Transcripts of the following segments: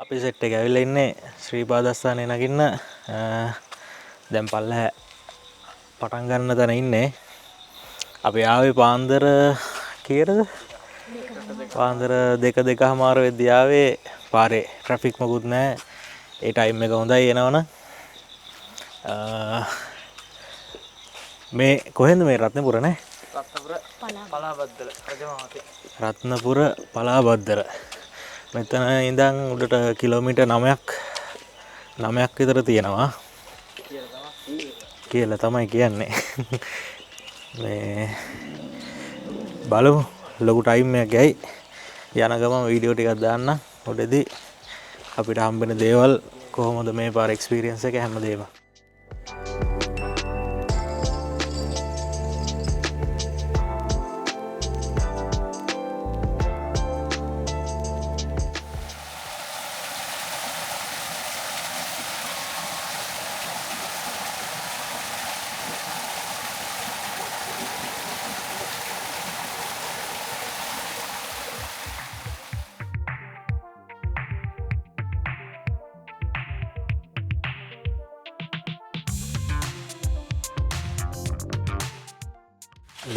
අපි සෙට් එක ඇවිල්ලා ඉන්නේ ශ්‍රීපාදස්ථානේ නගින්න. දැන් පල්ලෙහා පටන් ගන්න තැන ඉන්නේ. අපි ආවේ පාන්දර කීයටද? පාන්දර 2:00 වෙද්දී ආවේ. පාරේ ට්‍රැෆික් මොකුත් නැහැ. ඒ ටයිම් එක හොඳයි එනවනම්. මේ කොහෙන්ද මේ රත්නපුර නේ? රත්නපුර පලාබද්දර. මෙතන ඉඳන් උඩට කිලෝමීටර් 9ක් විතර තියෙනවා කියලා තමයි කියන්නේ. මේ බලමු ලොකු ටයිම් එකක් ගයි. යන ගමන් වීඩියෝ ටිකක් දාන්න. උඩදී අපිට හම්බෙන දේවල් කොහොමද මේ පාර එක්ස්පීරියන්ස් එක හැමදේම.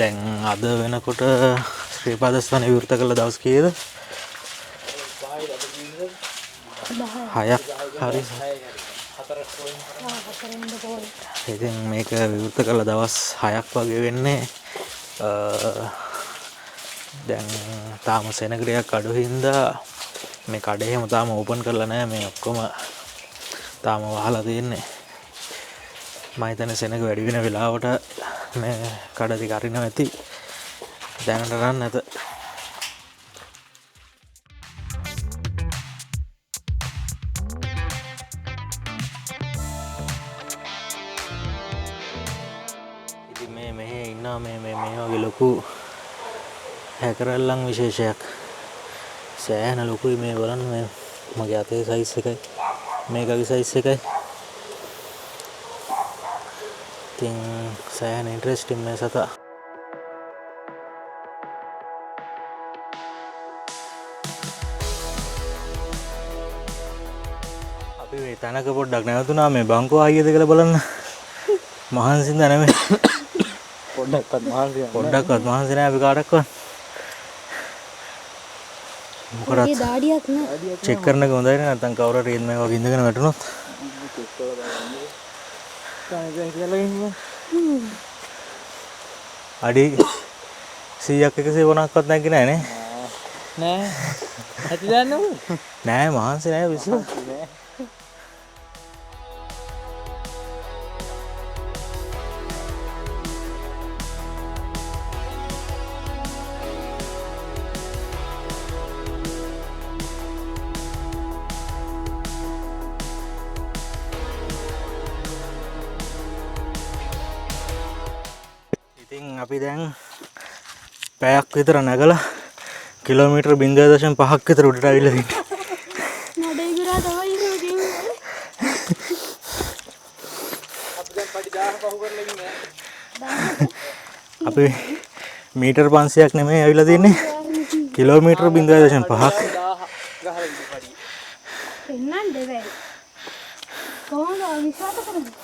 දැන් අද වෙනකොට ශ්‍රීපාදස්ථාන විවෘත කළ දවස් කීයද? 6ක් හරි. ඉතින් මේක විවෘත කළ දවස් 6ක් වගේ වෙන්නේ. දැන් තාම සෙනගරියක් අඩු හින්දා මේ කඩේ එහෙම තාම ඕපන් කරලා නැහැ. මේ ඔක්කොම තාම වහලා තියෙන්නේ. මම හිතන්නේ සෙනග වැඩි වෙන වෙලාවට මේ කඩ ටික අරිනවා ඇති. දැනට නම් නැත. ඉතින් මේ මෙහෙ ඉන්නවා මේ වගේ ලොකු හැකරල්ලන් විශේෂයක්. සෑහෙන ලොකුයි මේ බලන්න. මේ මගේ අතේ සයිස් එකයි මේකගේ සයිස් එකයි. ඉතින් සෑහෙන ඉන්ට්‍රෙස්ටිං මේ සතා. අපි මේ තැනක පොඩ්ඩක් නැවතුණා මේ බංකෝ ආයියද කියලා බලන්න. මහන්සින්ද නෙමෙයි. පොඩ්ඩක්වත් මහන්සි නෑ අපි කාටවත්. මොකද දාඩියක් නෑ. චෙක් කරන එක හොඳයි නේ. නැත්නම් කවුරු හරි මේ වගේ ඉඳගෙන වැටුණොත්. අඩි 100ක් 150ක්වත් නැග්ගේ නෑ නේ. නෑ. ඇති දන්නවද? නෑ මහන්සි නෑ විශ්ව. ඉතින් අපි දැන් පැයක් විතර නැගලා කිලෝමීටර් 0.5ක් විතර උඩට ආවිල්ලා ඉන්නේ. නඩේ ගිරා තමයි ඉන්නේ. අපි දැන් පඩි 1000 පහු කරලා ඉන්නේ. අපි මීටර් 500ක් නෙමෙයි ආවිල්ලා තින්නේ. කිලෝමීටර් 0.5ක්. 1000 ගහලා ඉන්නේ පඩි. එන්නන්නේ බෑ. කොහොමද විශ්වාස කරන්නේ?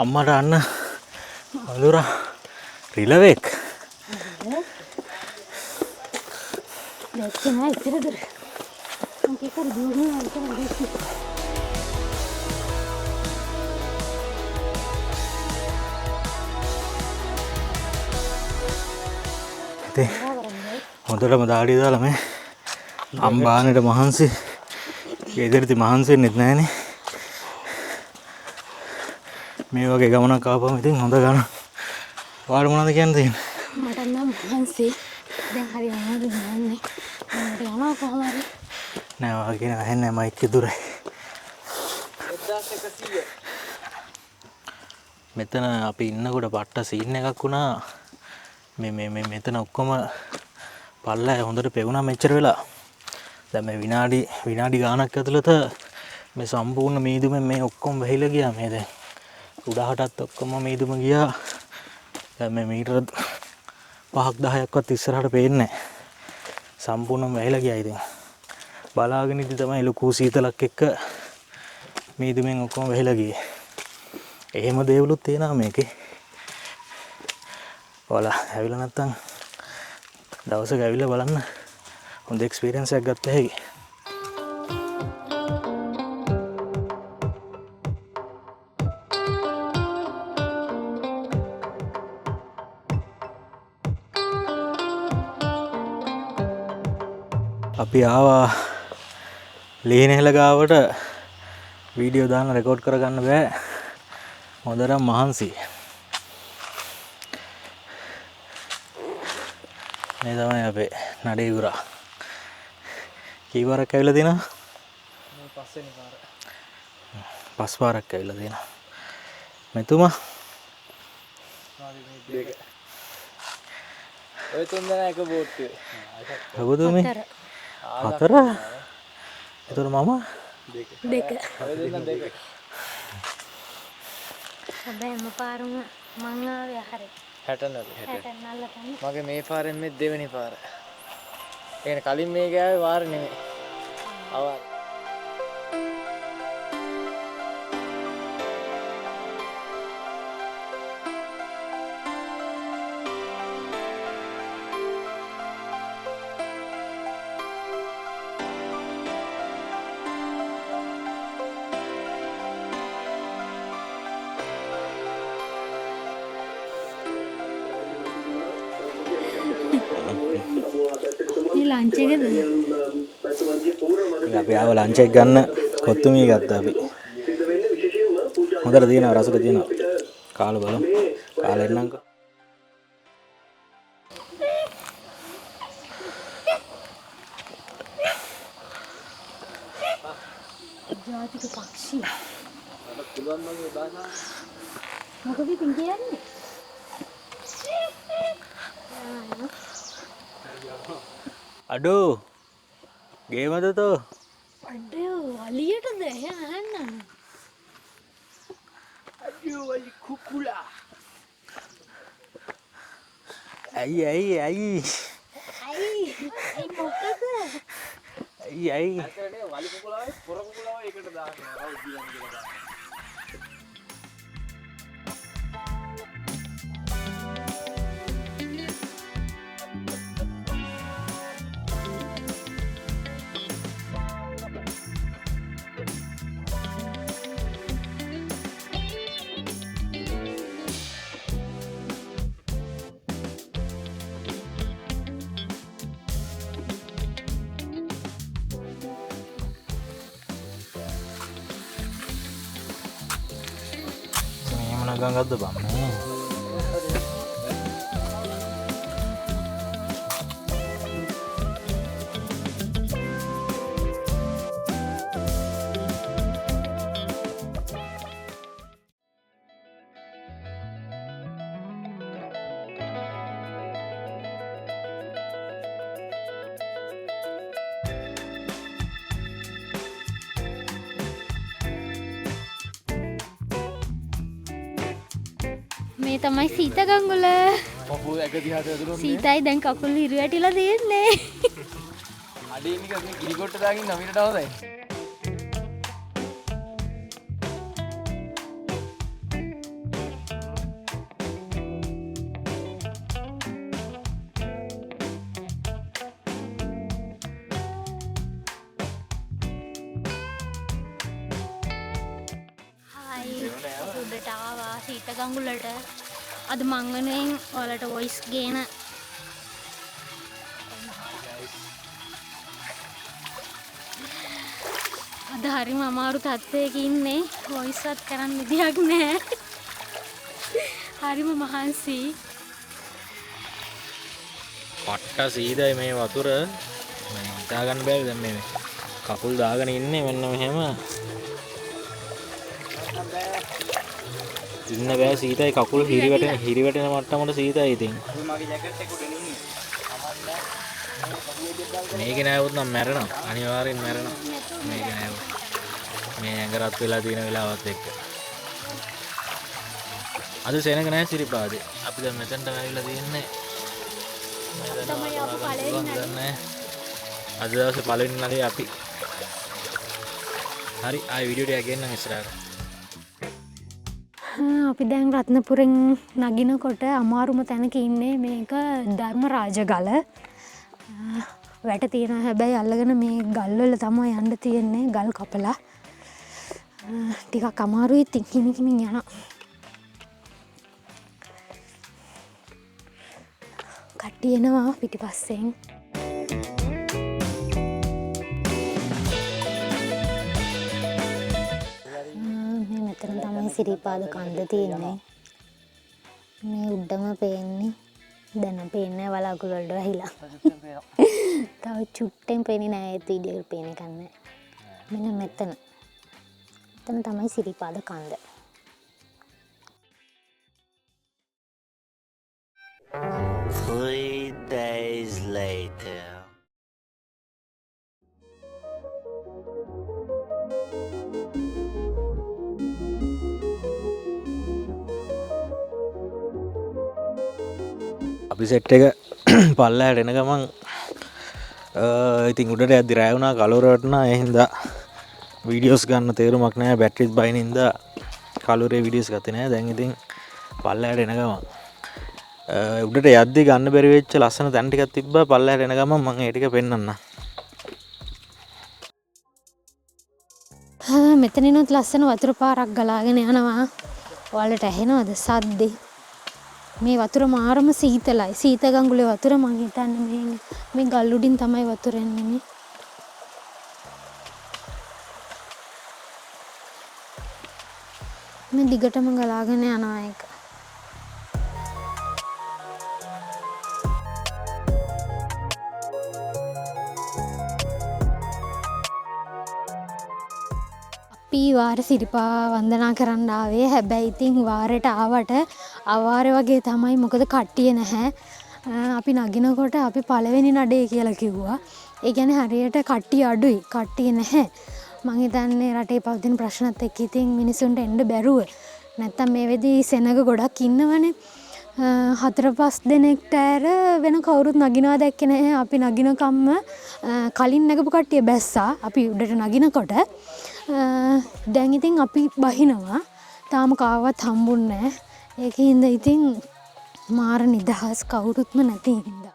අම්මට අන්න වඳුරා රිලවෙක්. දැක්කේ නෑ ඉතර දුර. මම කීකර දුවන්නේ නැහැ දැක්කේ. ඉතින් හොඳටම දාඩිය දාලා මේ අම්බානෙට මහන්සි. ගෙදරදී මහන්සි වෙන්නෙත් නැහනේ. මේ වගේ ගමනක් ආපුවම ඉතින් හොඳ ගන්න. ඔයාලා මොනවද කියන්න තියෙන්නේ? මට නම් මහන්සි. දැන් හරි අමාරුද යන්නේ. මට යනවා කොහොම හරි. නෑ ඔයා කියන ඇහෙන්නේ මයික් එක දුරයි. 1100. මෙතන අපි ඉන්නකොට පට්ට සීන් එකක් වුණා. මේ මෙතන ඔක්කොම පල්ලෑ හොඳට පෙවුණා මෙච්චර වෙලා. දැන් මේ විනාඩි ගාණක් ඇතුළත මේ සම්පූර්ණ මීදුමෙන් මේ ඔක්කොම වැහිලා ගියා මේ දැන්. උඩහටත් ඔක්කොම මීදුම ගියා. දැන් මේ මීටර 5ක් 10ක්වත් ඉස්සරහට පේන්නේ නැහැ. සම්පූර්ණයෙන්ම වැහිලා ගියා ඉතින්. බලාගෙන ඉඳි තමයි ලොකු සීතලක් එක්ක මීදුමෙන් ඔක්කොම වැහිලා ගියේ. එහෙම දේවලුත් තියෙනවා මේකේ. ඔයාලා ඇවිල්ලා නැත්තම් දවසක ඇවිල්ලා බලන්න හොඳ එක්ස්පීරියන්ස් එකක් ගත්ත හැකි. අපි ආවා ලීනෙහෙල ගාවට වීඩියෝ දාන්න රෙකෝඩ් කරගන්න බෑ. හොඳටම මහන්සි. මේ තමයි අපේ නඩේ ගුරා. කී වරක් ඇවිල්ලා තිනවා? මේ පස්වෙනි පාර. පස් පාරක් ඇවිල්ලා තිනවා. මෙතුමා දෙක. ඔය තුන් දෙනා එක බෝට්ටුවේ. ඔබතුමේ හතර. ඒතර මම දෙක. ඔය දෙන්න දෙක. හැබැයිම පාරම මං ආවේ හරිය. 60 නල්ලකන්නේ. මගේ මේ පාරෙන් මේ දෙවෙනි පාර. ඒ කියන්නේ කලින් මේ ගාවේ වාර නෙමෙයි. අවාර. මේ ලන්ච් එකද? අපි ආව ලන්ච් එක ගන්න කොත්තුමී ගත්තා අපි. හොඳට තියෙනවා රසට තියෙනවා. කාලා බලමු. කාලා එන්නම්කෝ. ජාතික පක්ෂී. මොකද ඉතින් කියන්නේ? අඩෝ ගේමද තෝ? අඩේ වලියටද එහෙම අහන්න. අයියෝ වලි කුකුලා. ඇයි අයි මොකද? ඇයි ඇත්තටම වලි කුකුලාවේ පොර කුකුලාව එකට දානවා. රවුඩ් දිගන කියලා දානවා. ගඟක්ද බම් මේ තමයි සීත ගංගුල. පපුව එක දිහාට ඇදුනොත් සීතයි දැන් කකුල් හිරු වැටිලා තියෙන්නේ. අඩේ නික මේ ගිරිකොට්ට දාගෙන නමිනට අවසයි. උඩට ආවා සීත ගංගුලට. අද මංගනෙන් ඔයාලට වොයිස් ගේන අද හරිම අමාරු තත්ත්වයක ඉන්නේ. වොයිස් වත් කරන්න විදියක් නැහැ. හරිම මහන්සි. පට්ට සීදයි මේ වතුර. මම හිතා ගන්න බැරි දැන් මේ කකුල් දාගෙන ඉන්නේ මෙන්න මෙහෙම. ඉන්න බෑ සීතයි කකුල් හිරි වැටෙන මට්ටමට සීතයි ඉතින්. මගේ ජැකට් එක උඩින් ඉන්නේ. මේක නෑවුත් නම් මැරෙනවා. අනිවාර්යෙන් මැරෙනවා. මේක නෑවුත්. මේ ඇඟ රත් වෙලා තියෙන වෙලාවත් එක්ක. අද සෙනග නෑ සිරිපාදේ. අපි දැන් මෙතනට ඇවිල්ලා තියෙන්නේ. අද දවසේ පළවෙනි නඩේ අපි. හරි ආයි වීඩියෝ ටික ගෙන්නම් ඉස්සරහට. අපි දැන් රත්නපුරෙන් නගිනකොට අමාරුම තැනක ඉන්නේ. මේක ධර්මරාජ ගල. වැට තියෙන හැබැයි අල්ලගෙන මේ ගල්වල තමයි යන්න තියෙන්නේ. ගල් කපලා ටිකක් අමාරුයි. ඉතින් හිමින් යනවා. කට්ටිය එනවා පිටිපස්සෙන්. මෙතන තමයි සිරිපාද කන්ද තියෙන්නේ. මේ උඩම පේන්නේ. දැන් පේන්නේ වලාකුළු වලට වැහිලා. තව චුට්ටෙන් පේන්නේ නෑ. ඒ වීඩියෝ එක පේන්නේ නැහැ. මෙන්න මෙතන. මෙතන තමයි සිරිපාද කන්ද. 3 days later. අපි සෙට් එක පල්ලහැට එන ගමන් ඉතින් උඩට යද්දි රෑ වුණා කලුවර වටනා. ඒ හින්දා වීඩියෝස් ගන්න තේරුමක් නැහැ. බැටරිත් බයින හින්දා කලුවරේ වීඩියෝස් ගත්තේ නැහැ. දැන් ඉතින් පල්ලහැට එන ගමන් උඩට යද්දි ගන්න බැරි වෙච්ච ලස්සන තැන් ටිකක් තිබ්බා. පල්ලහැට එන ගමන් මම ඒ ටික පෙන්නන්නම්. මෙතනිනුත් ලස්සන වතුර පාරක් ගලාගෙන යනවා. ඔයාලට ඇහෙනවද සද්දේ? මේ වතුර මාරම සීතලයි. සීත ගඟුලේ වතුර මං හිතන්නේ මේ ගල් උඩින් තමයි වතුර එන්නේ. මේ දිගටම ගලාගෙන යනවා ඒක. අපි වාර සිරිපා වන්දනා කරන්න ආවේ. හැබැයි ඉතින් වාරයට ආවට අවාරේ වගේ තමයි. මොකද කට්ටිය නැහැ. අපි නගිනකොට අපි පළවෙනි නඩේ කියලා කිව්වා. ඒ කියන්නේ හරියට කට්ටිය අඩුයි. කට්ටිය නැහැ. මං හිතන්නේ රටේ පවතින ප්‍රශ්නත් එක්ක ඉතින් මිනිසුන්ට එන්න බැරුව. නැත්තම් මේ වෙදී සෙනග ගොඩක් ඉන්නවනේ. 4-5 දෙනෙක්ට ඇර වෙන කවුරුත් නගිනවා දැක්කේ නැහැ. අපි නගිනකම්ම කලින් නැගපු කට්ටිය බැස්සා. අපි උඩට නගිනකොට දැන් ඉතින් අපි බහිනවා. තාම කාවත් හම්බුන්නේ නැහැ. ඒකින්ද ඉතින් මාර නිදහස් කවුරුත්ම නැති හින්දා.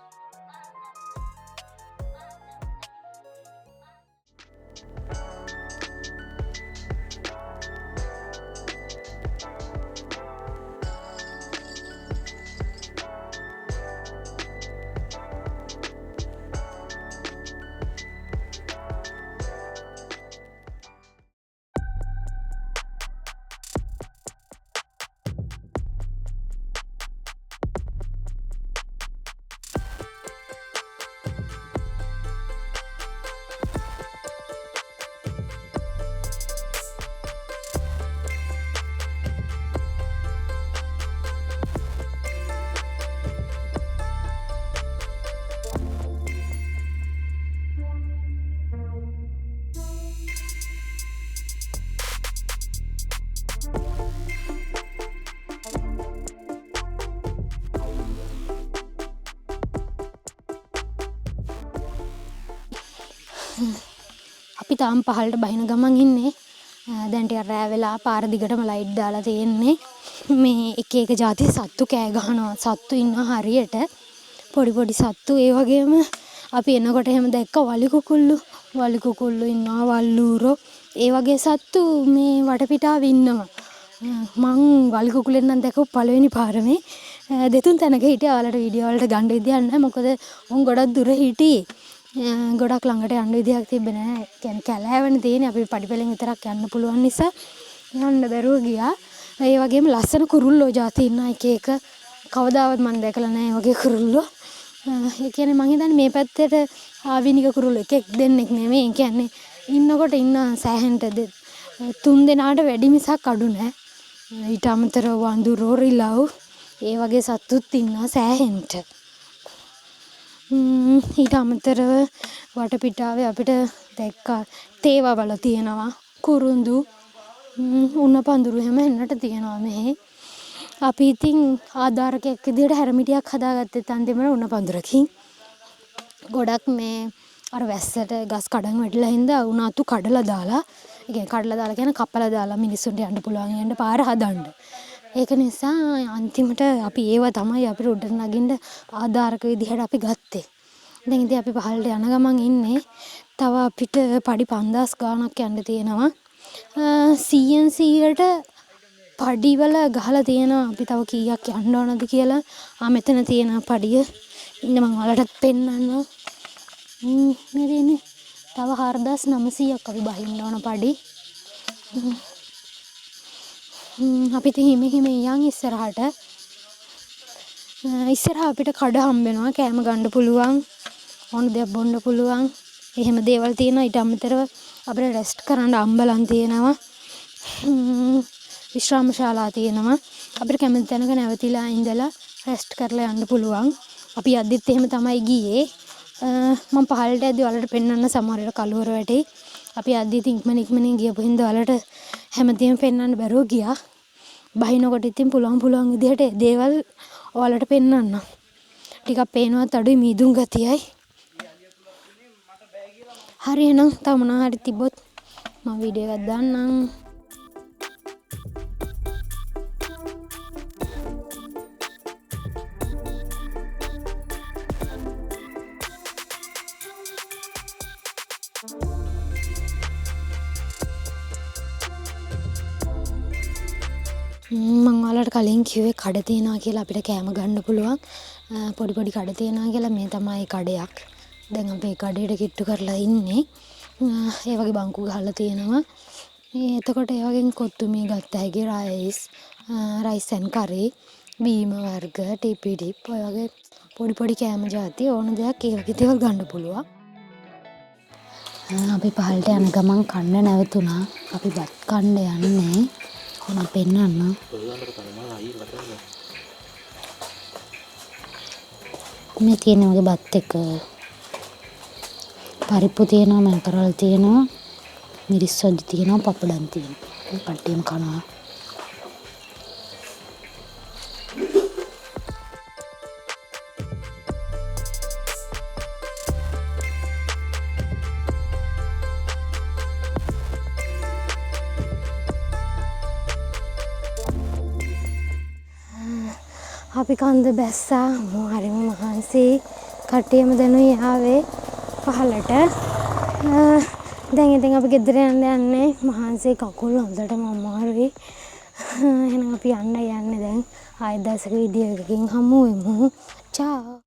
අපි තාම පහළට බහින ගමන් ඉන්නේ. දැන් ටික රෑ වෙලා පාර දිගටම ලයිට් දාලා තියෙන්නේ. මේ එක එක જાති සත්තු කෑ ගහනවා. සත්තු ඉන්නවා හරියට. පොඩි පොඩි සත්තු. ඒ වගේම අපි එනකොට එහෙම දැක්ක වලි කුකුල්ලු ඉන්නවා. වල්ලූරෝ. ඒ වගේ සත්තු මේ වටපිටාව ඉන්නවා. මං වලි කුකුලෙන් නම් දැකපු පළවෙනි පාර මේ. දෙතුන් තැනක හිටියා. ඔයාලට වීඩියෝ වලට ගන්න විදියක් නැහැ. මොකද උන් ගොඩක් දුර හිටියේ. ගොඩක් ළඟට යන්න විදියක් තිබ්බේ නැහැ. කියන්නේ කැලෑවනේ තියෙන්නේ. අපි පඩිපෙළෙන් විතරක් යන්න පුළුවන් නිසා යන්න බැරුව ගියා. ඒ වගේම ලස්සන කුරුල්ලෝ જાති ඉන්නා එක එක. කවදාවත් මම දැකලා නැහැ වගේ කුරුල්ලෝ. ඒ කියන්නේ මං හිතන්නේ මේ පැත්තට ආවිනික කුරුල්ලෝ එකෙක් දෙන්නෙක් නෙමෙයි. ඒ කියන්නේ ඉන්නකොට ඉන්න සෑහෙන්ට 3 දෙනාට වැඩි මිසක් අඩු නැහැ. ඊට අමතරව වඳුරෝ රිලව් ඒ වගේ සත්තුත් ඉන්නවා සෑහෙන්ට. ඊට අමතරව වටපිටාවේ අපිට දැක්කා තේවවල තියෙනවා. කුරුඳු උණ පඳුරු හැම එන්නට තියෙනවා මෙහි. අපි ඉතින් ආධාරකයක් විදිහට හැරමිටියක් හදාගත්තේ අන්තිමට උණ පඳුරකින්. ගොඩක් මේ අර වැස්සට ගස් කඩන් වැටිලා හින්දා උණ අතු කඩලා දාලා, ඒ කියන්නේ කඩලා දාලා කියන්නේ කපලා දාලා මිනිස්සුන්ට යන්න පුළුවන් යන්න පාර හදන්න. ඒක නිසා අන්තිමට අපි ඒව තමයි අපිට උඩට නගින්න ආධාරක විදිහට අපි ගත්තේ. දැන් ඉතින් අපි පහළට යන ගමන් ඉන්නේ. තව අපිට පඩි 5000 ගාණක් යන්න තියෙනවා. 100ට පඩිවල ගහලා තියෙනවා අපි තව කීයක් යන්න ඕනද කියලා. මෙතන තියෙන පඩිය ඉන්න මම ඔයාලටත් පෙන්නන්නම්. නේදනේ. තව 4900ක් අපි බහින්න ඕන පඩි. අපි ඉතින් හිමි යන් ඉස්සරහට. ඉස්සරහ අපිට කඩ හම්බ වෙනවා, කෑම ගන්න පුළුවන්, ඕන දෙයක් බොන්න පුළුවන්. එහෙම දේවල් තියෙනවා. ඊට අමතරව අපිට රෙස්ට් කරන්න අම්බලම් තියෙනවා. විශ්‍රාම ශාලා තියෙනවා. අපිට කැමති තැනක නැවතිලා ඉඳලා රෙස්ට් කරලා යන්න පුළුවන්. අපි අද්දිත් එහෙම තමයි ගියේ. මම පහළට යද්දි ඔයාලට පෙන්වන්න සමහර වෙලාවට කලවර වැටේ. අපි අද්දි ඉතින් ඉක්මනින් ගියපු හින්දා ඔයාලට හැමදේම පෙන්වන්න බැරුව ගියා. බහිනකොට ඉතින් පුළුවන් විදිහට දේවල් ඔයාලට පෙන්වන්න. ටිකක් පේනවත් අඩුයි මීදුම් ගතියයි. හරි එහෙනම් තව මොනවා හරි තිබ්බොත් මම වීඩියෝ එකක් දාන්නම්. මම ඔයාලට කලින් කිව්වේ කඩ තියනවා කියලා අපිට කෑම ගන්න පුළුවන්. පොඩි කඩ තියනවා කියලා. මේ තමයි කඩයක්. දැන් අපි කඩේට කිට්ටු කරලා ඉන්නේ. ඒ වගේ බංකු ගහලා තියෙනවා. එතකොට ඒ වගේ කොත්තු මේ ගත්ත හැකි රයිස් ඇන් කරි, බීම වර්ග, ටිපි ටිප් ඔය වගේ පොඩි කෑම જાති ඕන දෙයක් ඒ වගේ දේවල් ගන්න පුළුවන්. අපි පහළට යන ගමන් කන්න නැවතුණා. අපි බත් කන්න යන්නේ. කොහොම පෙන්නන්න. මේ තියෙන වගේ බත් එක පරිප්පු තියෙනවා, මැකරල් තියෙනවා, මිරිස් සොද්දි තියෙනවා, පපඩම් තියෙනවා. කට්ටියම කනවා. අපි කන්ද බැස්සා. හරිම මහන්සි. කට්ටියම දැනුයි ආවේ පහළට. දැන් ඉතින් අපි ගෙදර යන්නේ. මහන්සි කකුල් හොඳටම අමාරුයි. එහෙනම් අපි යන්නේ දැන්. ආයෙත් දවසක වීඩියෝ එකකින් හමු වෙමු. චාව්.